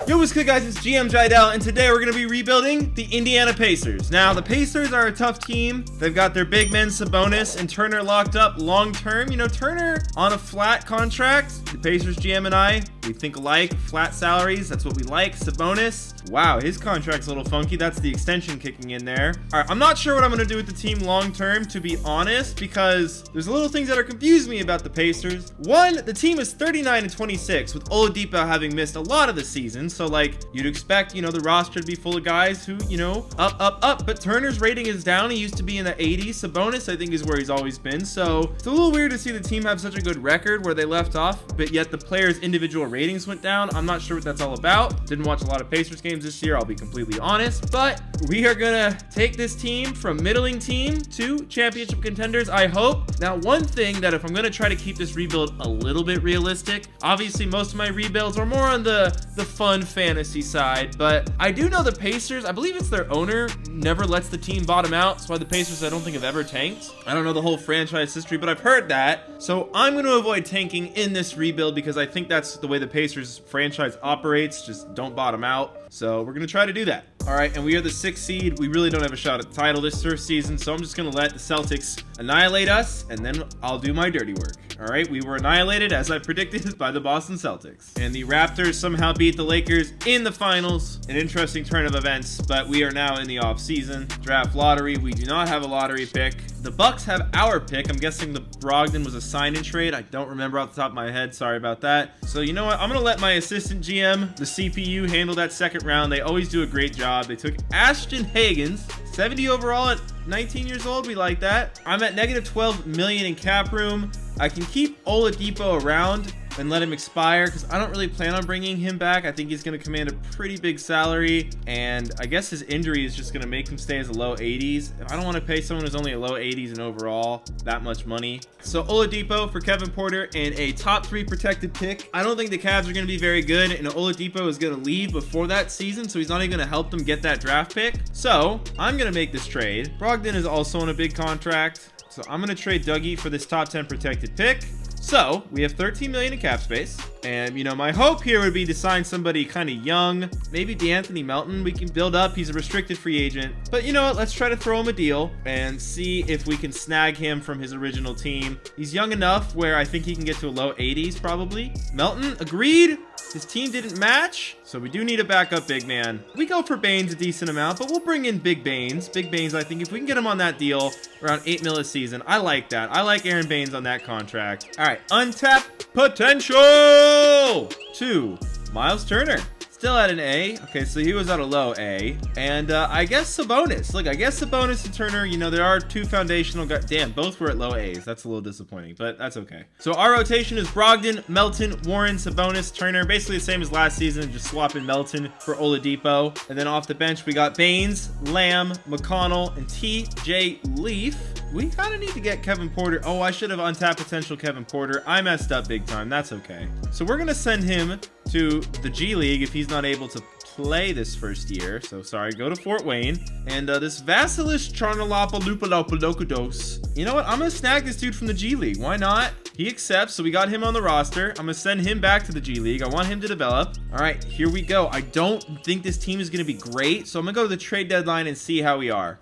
Yo, what's good, guys? It's GM Jidel, and today we're going to be rebuilding the Indiana Pacers. Now, the Pacers are a tough team. They've got their big men Sabonis and Turner locked up long-term. You know, Turner on a flat contract. The Pacers GM and I, we think alike. Flat salaries, that's what we like. Sabonis, wow, his contract's a little funky. That's the extension kicking in there. All right, I'm not sure what I'm going to do with the team long-term, to be honest, because there's little things that are confusing me about the Pacers. One, the team is 39-26, with Oladipo having missed a lot of the season. So, like, you'd expect, you know, the roster to be full of guys who, you know, up. But Turner's rating is down. He used to be in the 80s. Sabonis, I think, is where he's always been. So it's a little weird to see the team have such a good record where they left off, but yet the players' individual ratings went down. I'm not sure what that's all about. Didn't watch a lot of Pacers games this year, I'll be completely honest. But we are gonna take this team from middling team to championship contenders, I hope. Now, one thing that if I'm gonna try to keep this rebuild a little bit realistic, obviously most of my rebuilds are more on the fun fantasy side, but I do know the Pacers, I believe it's their owner, never lets the team bottom out. That's why the Pacers, I don't think, have ever tanked. I don't know the whole franchise history, but I've heard that. So I'm going to avoid tanking in this rebuild because I think that's the way the Pacers franchise operates. Just don't bottom out. So we're going to try to do that. All right, and we are the 6th seed. We really don't have a shot at the title this first season, so I'm just going to let the Celtics annihilate us, and then I'll do my dirty work. All right, we were annihilated, as I predicted, by the Boston Celtics. And the Raptors somehow beat the Lakers in the finals. An interesting turn of events, but we are now in the off-season. Draft lottery, we do not have a lottery pick. The Bucks have our pick. I'm guessing the Brogdon was a sign-in trade. I don't remember off the top of my head. Sorry about that. So you know what? I'm going to let my assistant GM, the CPU, handle that second round. They always do a great job. They took Ashton Hagans, 70 overall at 19 years old. We like that. I'm at negative 12 million in cap room. I can keep Oladipo around and let him expire because I don't really plan on bringing him back. I think he's going to command a pretty big salary, and I guess his injury is just going to make him stay as a low 80s. I don't want to pay someone who's only a low 80s and overall that much money. So Oladipo for Kevin Porter and a top 3 protected pick. I don't think the Cavs are going to be very good, and Oladipo is going to leave before that season, so he's not even going to help them get that draft pick. So I'm going to make this trade. Brogdon is also on a big contract, so I'm going to trade Dougie for this top 10 protected pick. So we have 13 million in cap space, and you know, my hope here would be to sign somebody kind of young, maybe DeAnthony Melton. We can build up. He's a restricted free agent, but you know what, let's try to throw him a deal and see if we can snag him from his original team. He's young enough where I think he can get to a low 80s probably. Melton, agreed. His team didn't match, so we do need a backup big man. We go for Baines a decent amount, but we'll bring in Big Baines. Big Baines, I think if we can get him on that deal, around 8 mil a season, I like that. I like Aaron Baines on that contract. All right, untapped potential 2, Miles Turner. Still at an A. Okay, so he was at a low A. And I guess Sabonis. Look, I guess Sabonis and Turner, you know, there are 2 foundational guys. Damn, both were at low A's. That's a little disappointing, but that's okay. So our rotation is Brogdon, Melton, Warren, Sabonis, Turner. Basically the same as last season, just swapping Melton for Oladipo. And then off the bench, we got Baines, Lamb, McConnell, and TJ Leaf. We kind of need to get Kevin Porter. Oh, I should have untapped potential Kevin Porter. I messed up big time. That's okay. So we're going to send him to the G League if he's not able to play this first year. So sorry, go to Fort Wayne. And this Vasilis Charnalopoulos. You know what? I'm going to snag this dude from the G League. Why not? He accepts, so we got him on the roster. I'm going to send him back to the G League. I want him to develop. All right, here we go. I don't think this team is going to be great, so I'm going to go to the trade deadline and see how we are.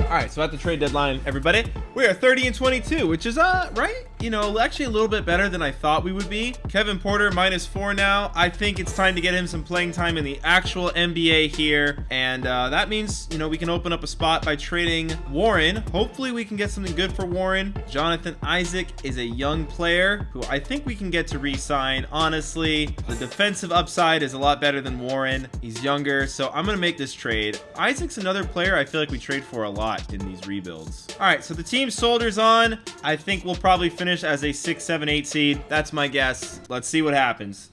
All right, so at the trade deadline, everybody, we are 30-22, which is, right? You know, actually a little bit better than I thought we would be. Kevin Porter, -4 now. I think it's time to get him some playing time in the actual NBA here. And that means, you know, we can open up a spot by trading Warren. Hopefully we can get something good for Warren. Jonathan Isaac is a young player who I think we can get to re-sign. Honestly, the defensive upside is a lot better than Warren. He's younger, so I'm going to make this trade. Isaac's another player I feel like we trade for a lot in these rebuilds. All right, so the team soldiers on. I think we'll probably finish as a 6, 7, 8 seed. That's my guess. Let's see what happens.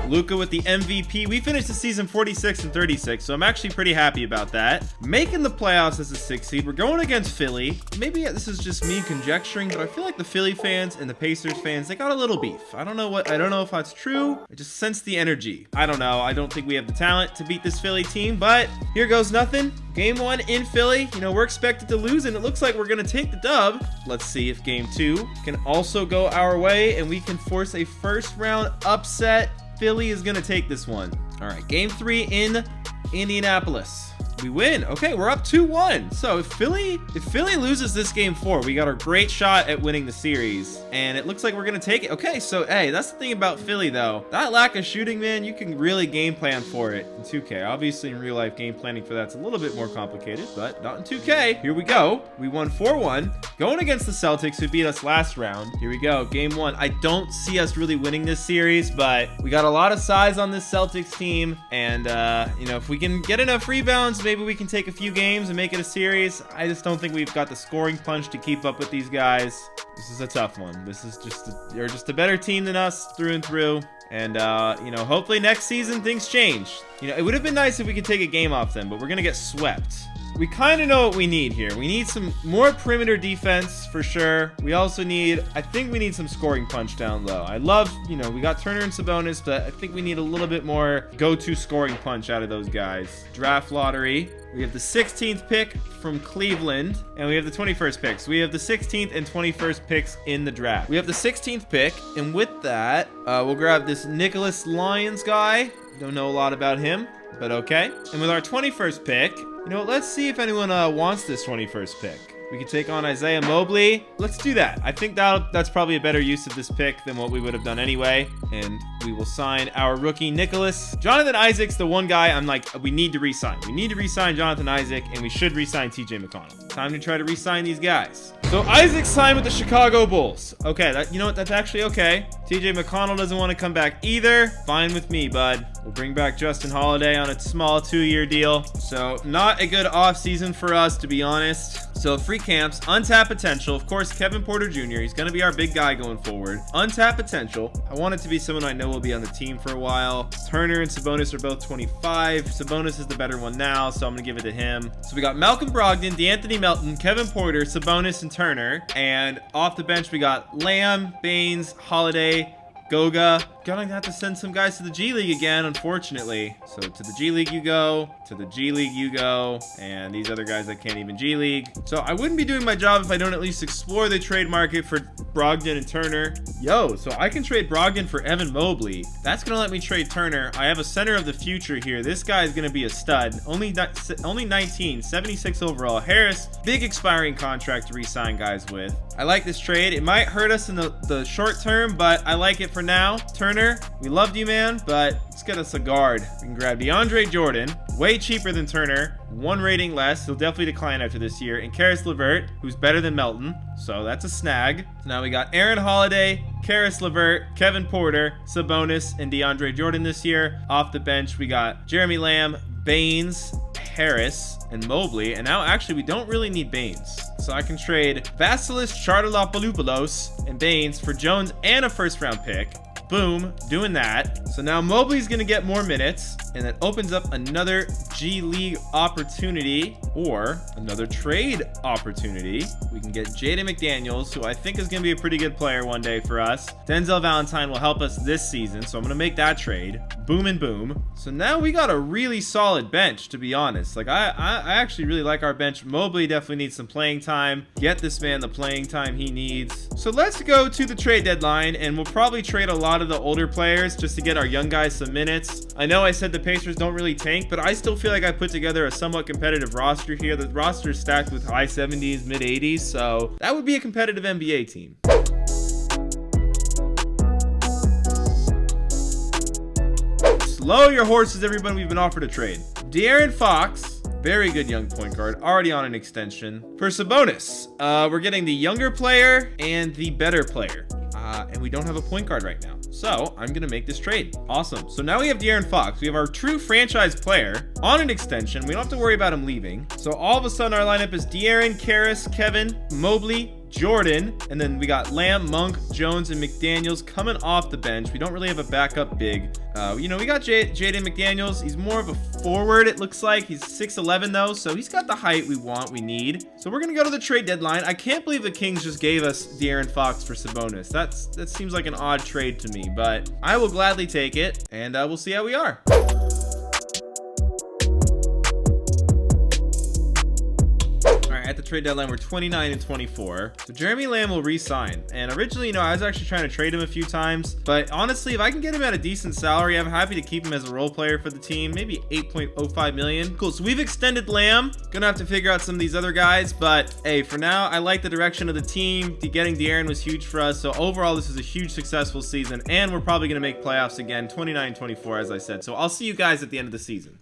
Luka with the MVP. We finished the season 46-36, so I'm actually pretty happy about that. Making the playoffs as a 6 seed. We're going against Philly. Maybe this is just me conjecturing, but I feel like the Philly fans and the Pacers fans, they got a little beef. I don't know if that's true. I just sense the energy. I don't know. I don't think we have the talent to beat this Philly team, but here goes nothing. Game 1 in Philly. You know, we're expected to lose, and it looks like we're going to take the dub. Let's see if Game 2 can also go our way, and we can force a first-round upset. Philly is going to take this one. All right, Game 3 in Indianapolis. We win. Okay, we're up 2-1. So if Philly loses this game 4, we got a great shot at winning the series, and it looks like we're gonna take it. Okay, so hey, that's the thing about Philly though. That lack of shooting, man, you can really game plan for it in 2K. Obviously in real life, game planning for that's a little bit more complicated, but not in 2K. Here we go. We won 4-1, going against the Celtics who beat us last round. Here we go, game 1. I don't see us really winning this series, but we got a lot of size on this Celtics team, and you know, if we can get enough rebounds, maybe we can take a few games and make it a series. I just don't think we've got the scoring punch to keep up with these guys. This is a tough one. This is they're just a better team than us through and through. And, you know, hopefully next season things change. You know, it would have been nice if we could take a game off them, but we're going to get swept. We kind of know what we need here. We need some more perimeter defense for sure. We also need, I think we need some scoring punch down low. I love, you know, we got Turner and Sabonis, but I think we need a little bit more go-to scoring punch out of those guys. Draft lottery. We have the 16th pick from Cleveland, and we have the 21st pick. So we have the 16th and 21st picks in the draft. We have the 16th pick, and with that, we'll grab this Nicholas Lyons guy. Don't know a lot about him, but okay. And with our 21st pick, you know what, let's see if anyone wants this 21st pick. We could take on Isaiah Mobley. Let's do that. I think that's probably a better use of this pick than what we would have done anyway. And we will sign our rookie, Nicholas. Jonathan Isaac's the one guy I'm like, we need to re-sign. We need to re-sign Jonathan Isaac, and we should re-sign TJ McConnell. Time to try to re-sign these guys. So Isaac signed with the Chicago Bulls. Okay, you know what? That's actually okay. TJ McConnell doesn't want to come back either. Fine with me, bud. We'll bring back Justin Holiday on a small 2-year deal. So not a good offseason for us, to be honest. So free camps, untapped potential. Of course, Kevin Porter Jr. He's going to be our big guy going forward. Untapped potential. I want it to be someone I know will be on the team for a while. Turner and Sabonis are both 25. Sabonis is the better one now, so I'm going to give it to him. So we got Malcolm Brogdon, DeAnthony Melton, Kevin Porter, Sabonis, and Turner. And off the bench, we got Lamb, Baines, Holiday, Goga. Gonna have to send some guys to the G League again, unfortunately. So to the G League you go, to the G League you go, and these other guys that can't even G League. So I wouldn't be doing my job if I don't at least explore the trade market for Brogdon and Turner. Yo, so I can trade Brogdon for Evan Mobley. That's gonna let me trade Turner. I have a center of the future here. This guy is gonna be a stud. Only 19, 76 overall. Harris, big expiring contract to re-sign guys with. I like this trade. It might hurt us in the short term, but I like it for now. Turner, we loved you, man, but let's get us a guard. We can grab DeAndre Jordan, way cheaper than Turner, 1 rating less. He'll definitely decline after this year. And Karis LeVert, who's better than Melton, so that's a snag. So now we got Aaron Holiday, Karis LeVert, Kevin Porter, Sabonis, and DeAndre Jordan this year. Off the bench, we got Jeremy Lamb, Baines, Harris, and Mobley. And now actually we don't really need Baines. So I can trade Vasilis Chartalopoulos and Baines for Jones and a first-round pick. Boom, doing that. So now Mobley's gonna get more minutes, and that opens up another G League opportunity or another trade opportunity. We can get Jaden McDaniels, who I think is gonna be a pretty good player one day for us. Denzel Valentine will help us this season, so I'm gonna make that trade. Boom and boom. So now we got a really solid bench, to be honest. Like I actually really like our bench. Mobley definitely needs some playing time. Get this man the playing time he needs. So let's go to the trade deadline, and we'll probably trade a lot of the older players just to get our young guys some minutes. I know I said the Pacers don't really tank, but I still feel like I put together a somewhat competitive roster here. The roster is stacked with high 70s, mid 80s, so that would be a competitive NBA team. Slow your horses, everybody. We've been offered a trade. De'Aaron Fox, very good young point guard, already on an extension. For Sabonis, we're getting the younger player and the better player. And we don't have a point guard right now. So I'm going to make this trade. Awesome. So now we have De'Aaron Fox. We have our true franchise player on an extension. We don't have to worry about him leaving. So all of a sudden our lineup is De'Aaron, Karis, Kevin, Mobley, Jordan, and then we got Lamb, Monk, Jones, and McDaniels coming off the bench. We don't really have a backup big. You know, we got Jaden McDaniels. He's more of a forward, it looks like. He's 6'11", though, so he's got the height we need. So we're going to go to the trade deadline. I can't believe the Kings just gave us De'Aaron Fox for Sabonis. That seems like an odd trade to me, but I will gladly take it, and we'll see how we are. At the trade deadline, we're 29 and 24. So Jeremy Lamb will re-sign. And originally, you know, I was actually trying to trade him a few times. But honestly, if I can get him at a decent salary, I'm happy to keep him as a role player for the team. Maybe 8.05 million. Cool. So we've extended Lamb. Gonna have to figure out some of these other guys. But hey, for now, I like the direction of the team. Getting De'Aaron was huge for us. So overall, this is a huge successful season. And we're probably gonna make playoffs again. 29 and 24, as I said. So I'll see you guys at the end of the season.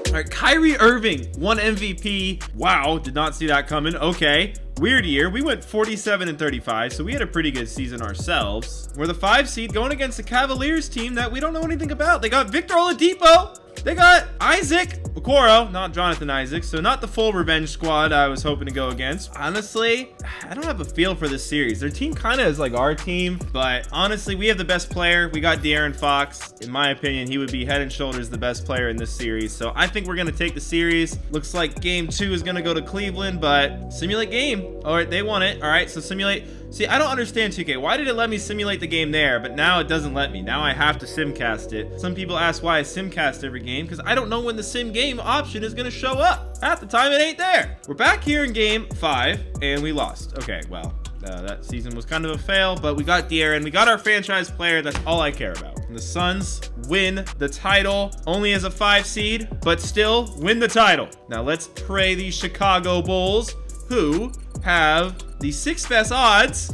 All right, Kyrie Irving won MVP. Wow, did not see that coming. Okay, weird year. We went 47 and 35, so we had a pretty good season ourselves. We're the 5 seed going against the Cavaliers team that we don't know anything about. They got Victor Oladipo. They got Isaac Okoro, not Jonathan Isaac, so not the full revenge squad I was hoping to go against. Honestly, I don't have a feel for this series. Their team kind of is like our team, but honestly, we have the best player. We got De'Aaron Fox. In my opinion, he would be head and shoulders the best player in this series, so I think we're going to take the series. Looks like game 2 is going to go to Cleveland, but simulate game. All right, they won it. All right, so simulate. See, I don't understand 2K. Why did it let me simulate the game there, but now it doesn't let me? Now I have to simcast it. Some people ask why I simcast every game, because I don't know when the sim game option is going to show up. Half the time, it ain't there. We're back here in game 5, and we lost. Okay, well, that season was kind of a fail, but we got De'Aaron. We got our franchise player. That's all I care about. And the Suns win the title, only as a 5 seed, but still win the title. Now let's pray these Chicago Bulls, who have the 6th best odds.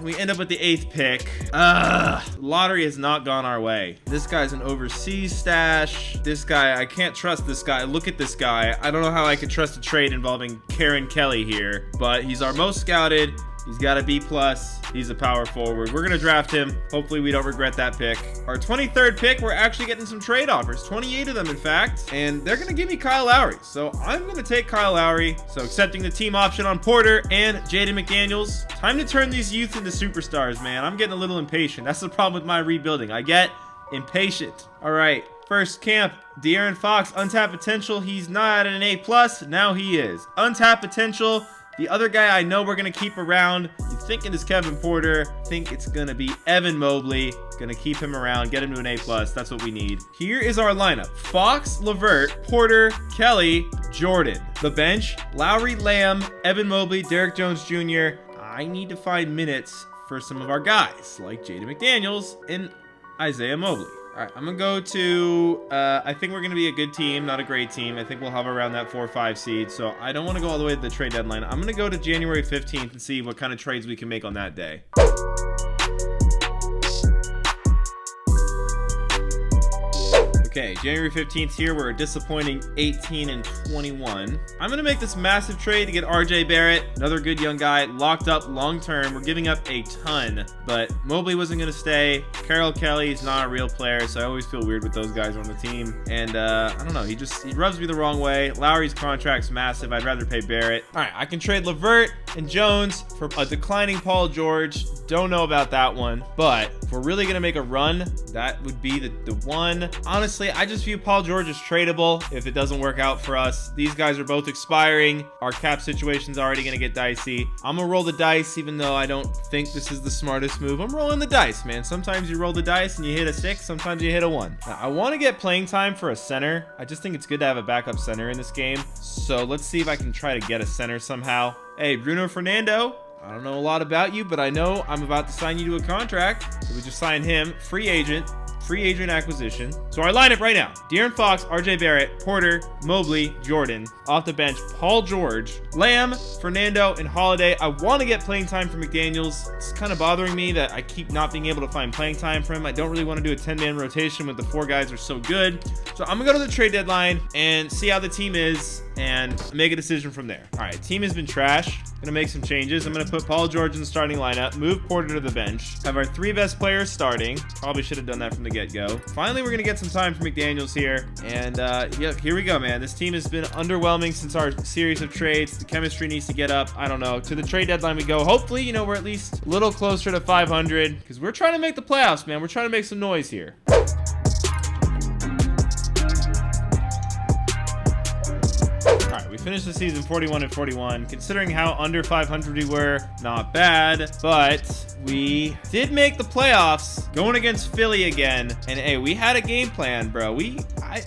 We end up with the 8th pick. Lottery has not gone our way. This guy's an overseas stash. This guy, I can't trust this guy. Look at this guy. I don't know how I could trust a trade involving CARON Kelly here, but he's our most scouted. He's got a B+. He's a power forward. We're going to draft him. Hopefully we don't regret that pick. Our 23rd pick, we're actually getting some trade offers. 28 of them, in fact. And they're going to give me Kyle Lowry. So I'm going to take Kyle Lowry. So accepting the team option on Porter and Jaden McDaniels. Time to turn these youth into superstars, man. I'm getting a little impatient. That's the problem with my rebuilding. I get impatient. All right. First camp, De'Aaron Fox, untapped potential. He's not at an A+. Now he is. Untapped potential. The other guy I know we're going to keep around, you think it is Kevin Porter. Think it's going to be Evan Mobley. Going to keep him around, get him to an A+. That's what we need. Here is our lineup. Fox, LeVert, Porter, Kelly, Jordan. The bench, Lowry, Lamb, Evan Mobley, Derek Jones Jr. I need to find minutes for some of our guys, like Jaden McDaniels and Isaiah Mobley. All right, I'm going to go to, I think we're going to be a good team, not a great team. I think we'll hover around that 4 or 5 seed. So I don't want to go all the way to the trade deadline. I'm going to go to January 15th and see what kind of trades we can make on that day. Okay, January 15th here. We're a disappointing 18 and 21. I'm going to make this massive trade to get RJ Barrett, another good young guy, locked up long term. We're giving up a ton, but Mobley wasn't going to stay. Carol Kelly is not a real player, so I always feel weird with those guys on the team. And I don't know, he rubs me the wrong way. Lowry's contract's massive. I'd rather pay Barrett. All right, I can trade LeVert and Jones for a declining Paul George. Don't know about that one, but if we're really going to make a run, that would be the one. Honestly, I just view Paul George as tradable if it doesn't work out for us. These guys are both expiring. Our cap situation's already going to get dicey. I'm going to roll the dice, even though I don't think this is the smartest move. I'm rolling the dice, man. Sometimes you roll the dice and you hit a 6. Sometimes you hit a 1. Now, I want to get playing time for a center. I just think it's good to have a backup center in this game. So let's see if I can try to get a center somehow. Hey, Bruno Fernando. I don't know a lot about you, but I know I'm about to sign you to a contract. So we just signed him. Free agent acquisition. So our lineup right now: De'Aaron Fox, RJ Barrett, Porter, Mobley, Jordan. Off the bench, Paul George, Lamb, Fernando, and Holiday. I want to get playing time for McDaniels. It's kind of bothering me that I keep not being able to find playing time for him. I don't really want to do a 10-man rotation when the 4 guys are so good. So I'm gonna go to the trade deadline and see how the team is. and make a decision from there. All right, team has been trashed. Gonna make some changes. I'm gonna put Paul George in the starting lineup, move Porter to the bench, have our 3 best players starting. Probably should have done that from the get-go. Finally, we're gonna get some time for McDaniels here. And yeah, here we go, man. This team has been underwhelming since our series of trades. The chemistry needs to get up. I don't know. To the trade deadline we go. Hopefully, you know, we're at least a little closer to 500 because we're trying to make the playoffs, man. We're trying to make some noise here. We finished the season 41-41. Considering how under 500 we were, not bad, but we did make the playoffs going against Philly again. And hey, we had a game plan, bro. I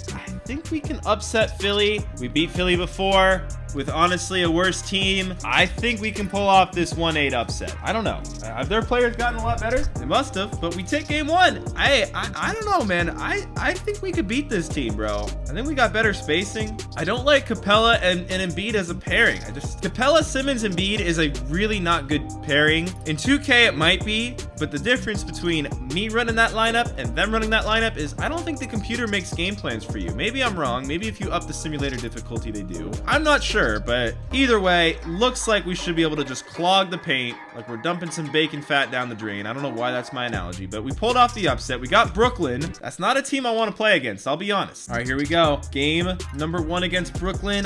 think we can upset Philly. We beat Philly before with honestly a worse team. I think we can pull off this 1-8 upset. I don't know. Have their players gotten a lot better? They must have, but we take game 1. I don't know, man. I think we could beat this team, bro. I think we got better spacing. I don't like Capella and Embiid as a pairing. Capella, Simmons, Embiid is a really not good pairing. In 2K, it might be, but the difference between me running that lineup and them running that lineup is I don't think the computer makes game plans for you. Maybe I'm wrong. Maybe if you up the simulator difficulty, they do. I'm not sure, but either way, looks like we should be able to just clog the paint like we're dumping some bacon fat down the drain. I don't know why that's my analogy, but we pulled off the upset. We got Brooklyn. That's not a team I want to play against, I'll be honest. All right, here we go. Game number 1 against Brooklyn.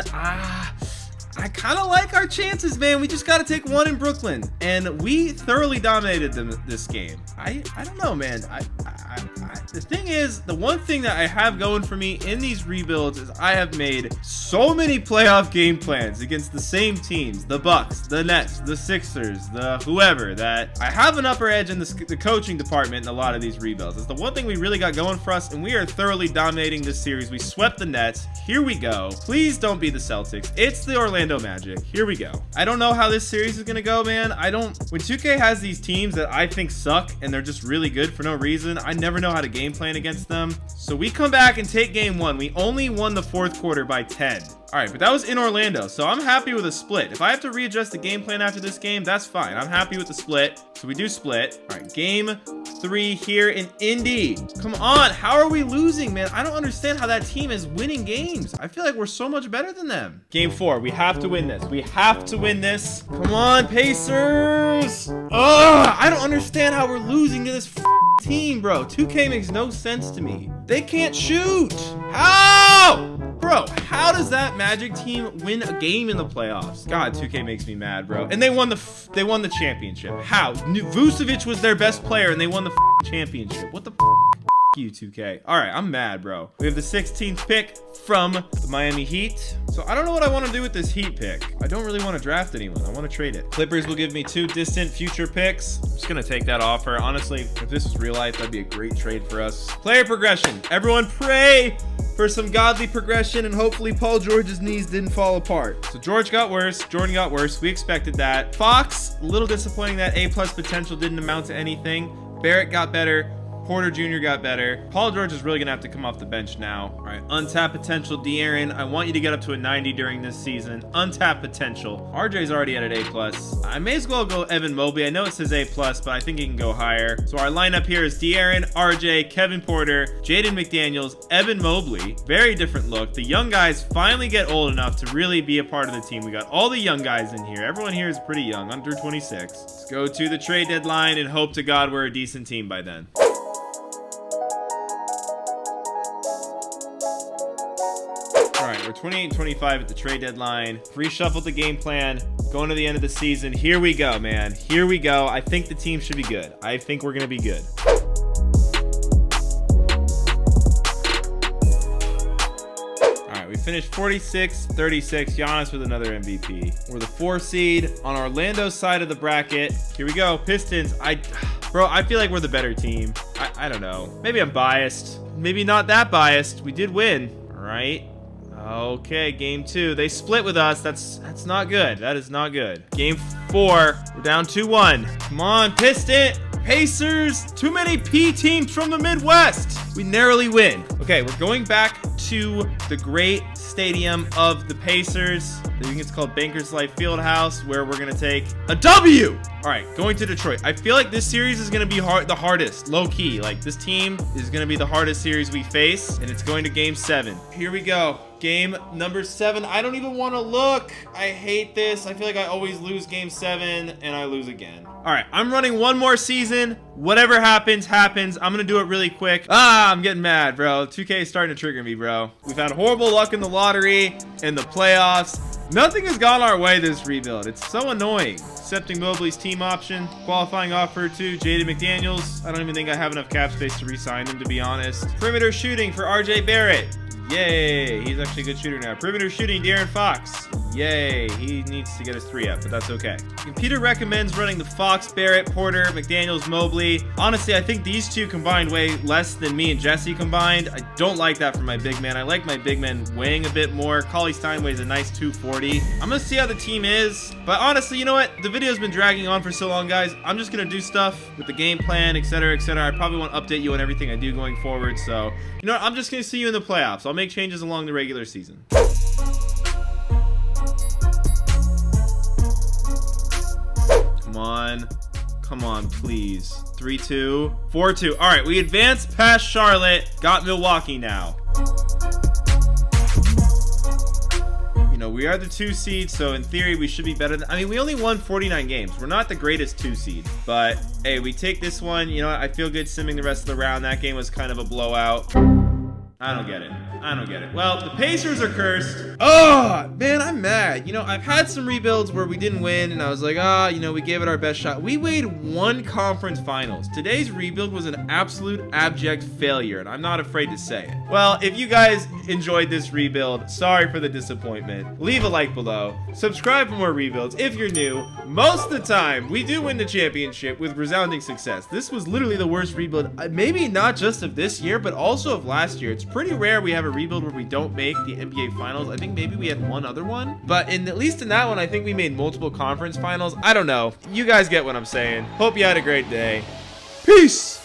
I kind of like our chances, man. We just got to take 1 in Brooklyn, and we thoroughly dominated them this game. I don't know, man. The thing is, the one thing that I have going for me in these rebuilds is I have made so many playoff game plans against the same teams, the Bucks, the Nets, the Sixers, the whoever, that I have an upper edge in the coaching department in a lot of these rebuilds. It's the one thing we really got going for us, and we are thoroughly dominating this series. We swept the Nets. Here we go. Please don't be the Celtics. It's the Orlando Magic. Here we go. I don't know how this series is gonna go, man. When 2K has these teams that I think suck and they're just really good for no reason, I never know how to game plan against them. So we come back and take game 1. We only won the 4th quarter by 10. All right, but that was in Orlando, so I'm happy with a split. If I have to readjust the game plan after this game, that's fine. I'm happy with the split, so we do split. All right, game 3 here in Indy. Come on, how are we losing, man? I don't understand how that team is winning games. I feel like we're so much better than them. Game 4, we have to win this. We have to win this. Come on, Pacers. Ugh, I don't understand how we're losing to this team, bro. 2K makes no sense to me. They can't shoot. How? Bro, how does that Magic team win a game in the playoffs? God, 2K makes me mad, bro. And they won the championship. How? Vucevic was their best player and they won the championship. What the you, 2K. All right, I'm mad, bro. We have the 16th pick from the Miami Heat. So I don't know what I want to do with this Heat pick. I don't really want to draft anyone. I want to trade it. Clippers will give me 2 distant future picks. I'm just going to take that offer. Honestly, if this was real life, that'd be a great trade for us. Player progression. Everyone pray for some godly progression, and hopefully Paul George's knees didn't fall apart. So George got worse. Jordan got worse. We expected that. Fox, a little disappointing that A+ potential didn't amount to anything. Barrett got better. Porter Jr. got better. Paul George is really going to have to come off the bench now. All right, untapped potential, De'Aaron. I want you to get up to a 90 during this season. Untapped potential. RJ's already at an A+. I may as well go Evan Mobley. I know it says A+, but I think he can go higher. So our lineup here is De'Aaron, RJ, Kevin Porter, Jaden McDaniels, Evan Mobley. Very different look. The young guys finally get old enough to really be a part of the team. We got all the young guys in here. Everyone here is pretty young, under 26. Let's go to the trade deadline and hope to God we're a decent team by then. All right, we're 28-25 at the trade deadline. Reshuffled the game plan. Going to the end of the season. Here we go, man. Here we go. I think the team should be good. I think we're going to be good. All right, we finished 46-36. Giannis with another MVP. We're the 4 seed on Orlando's side of the bracket. Here we go. Pistons. Bro, I feel like we're the better team. I don't know. Maybe I'm biased. Maybe not that biased. We did win. All right. Okay, game 2. They split with us. That's not good. That is not good. Game 4. We're down 2-1. Come on, Pacers. Too many P teams from the Midwest. We narrowly win. Okay, we're going back to the great stadium of the Pacers. I think it's called Bankers Life Fieldhouse, where we're going to take a W. All right, going to Detroit. I feel like this series is going to be the hardest, low key. Like, this team is going to be the hardest series we face, and it's going to game 7. Here we go. Game number 7. I don't even want to look. I hate this. I feel like I always lose game 7 and I lose again. All right, I'm running one more season. Whatever happens, happens. I'm gonna do it really quick. I'm getting mad, bro. 2K is starting to trigger me, bro. We've had horrible luck in the lottery, in the playoffs. Nothing has gone our way this rebuild. It's so annoying. Accepting Mobley's team option. Qualifying offer to Jaden McDaniels. I don't even think I have enough cap space to re-sign him, to be honest. Perimeter shooting for RJ Barrett. Yay, he's actually a good shooter now. Perimeter shooting, De'Aaron Fox. Yay, he needs to get his 3 up, but that's okay. Computer recommends running the Fox, Barrett, Porter, McDaniels, Mobley. Honestly, I think these two combined way less than me and Jesse combined. I don't like that for my big man. I like my big man weighing a bit more. Cauley Stein weighs a nice 240. I'm gonna see how the team is, but honestly, you know what? The video's been dragging on for so long, guys. I'm just gonna do stuff with the game plan, etc., etc. I probably won't update you on everything I do going forward, so you know what? I'm just gonna see you in the playoffs. I'll make changes along the regular season. Come on, please. 3-2, 4-2. All right, we advanced past Charlotte. Got Milwaukee now. You know, we are the 2 seed, so in theory, we should be better than... I mean, we only won 49 games. We're not the greatest 2 seed, but hey, we take this one. You know what? I feel good simming the rest of the round. That game was kind of a blowout. I don't get it. I don't get it. Well, the Pacers are cursed. Oh, man, I'm mad. You know, I've had some rebuilds where we didn't win, and I was like, you know, we gave it our best shot. We made 1 conference finals. Today's rebuild was an absolute abject failure, and I'm not afraid to say it. Well, if you guys enjoyed this rebuild, sorry for the disappointment. Leave a like below. Subscribe for more rebuilds if you're new. Most of the time, we do win the championship with resounding success. This was literally the worst rebuild, maybe not just of this year, but also of last year. It's pretty rare we have a rebuild where we don't make the NBA finals. I think maybe we had one other one, but at least in that one, I think we made multiple conference finals. I don't know. You guys get what I'm saying. Hope you had a great day. Peace.